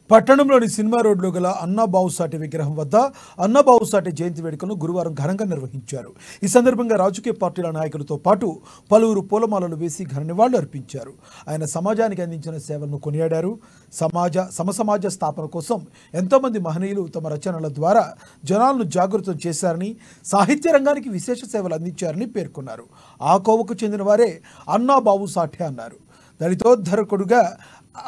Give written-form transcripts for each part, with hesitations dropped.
పట్టణంలోని సినిమా రోడ్లో గల అన్నాబావుసాటి విగ్రహం వద్ద అన్నాబావుసాటి జయంతి వేడుకలను గురువారం ఘనంగా నిర్వహించారు. ఈ సందర్భంగా రాజకీయ పార్టీల నాయకులతో పాటు పలువురు పూలమాలలు వేసి ఘన నివాళులు అర్పించారు. ఆయన సమాజానికి అందించిన సేవలను కొనియాడారు. సమసమాజ స్థాపన కోసం ఎంతోమంది మహనీయులు తమ రచనల ద్వారా జనాలను జాగృతం చేశారని, సాహిత్య రంగానికి విశేష సేవలు అందించారని పేర్కొన్నారు. ఆ కోవకు చెందిన వారే అన్నాబావుసాటి అన్నారు. దళితోద్ధరకుడుగా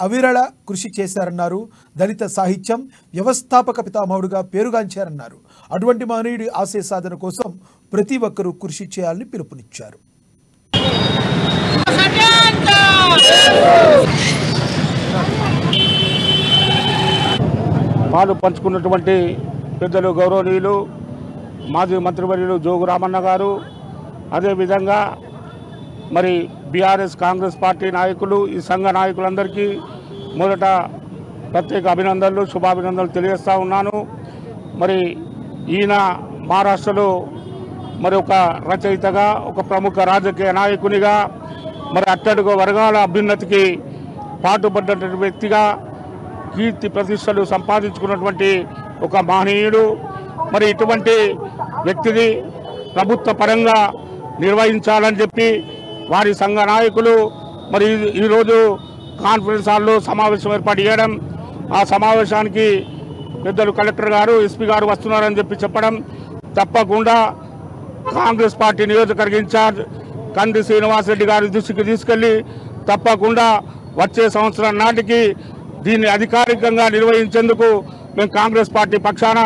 అవిరళ కృషి చేశారన్నారు. దళిత సాహిత్యం వ్యవస్థాపక పితామహుడుగా పేరుగాంచారన్నారు. అటువంటి మహనీయుడి ఆశయ సాధన కోసం ప్రతి ఒక్కరూ కృషి చేయాలని పిలుపునిచ్చారు. పాలు పంచుకున్నటువంటి పెద్దలు గౌరవనీయులు మాజీ మంత్రివర్యులు జోగు రామన్న గారు, అదేవిధంగా మరి బీఆర్ఎస్ కాంగ్రెస్ పార్టీ నాయకులు, ఈ సంఘ నాయకులందరికీ మొదట ప్రత్యేక అభినందనలు, శుభాభినందనలు తెలియజేస్తూ ఉన్నాను. మరి ఈయన మహారాష్ట్రలో మరి ఒక రచయితగా, ఒక ప్రముఖ రాజకీయ నాయకునిగా, మరి అట్టడుగు వర్గాల అభ్యున్నతికి పాటుపడ్డటువంటి వ్యక్తిగా కీర్తి ప్రతిష్టలు సంపాదించుకున్నటువంటి ఒక మహనీయుడు. మరి ఇటువంటి వ్యక్తిని ప్రభుత్వ పరంగా నిర్వహించాలని చెప్పి వారి సంఘ నాయకులు మరి ఈరోజు కాన్ఫరెన్స్ హాల్లో సమావేశం ఏర్పాటు చేయడం, ఆ సమావేశానికి పెద్దలు కలెక్టర్ గారు, ఎస్పీ గారు వస్తున్నారని చెప్పి చెప్పడం, తప్పకుండా కాంగ్రెస్ పార్టీ నియోజకవర్గ ఇన్ఛార్జ్ కంది శ్రీనివాసరెడ్డి గారి దృష్టికి తీసుకెళ్లి తప్పకుండా వచ్చే సంవత్సరం నాటికి దీన్ని అధికారికంగా నిర్వహించేందుకు మేము కాంగ్రెస్ పార్టీ పక్షాన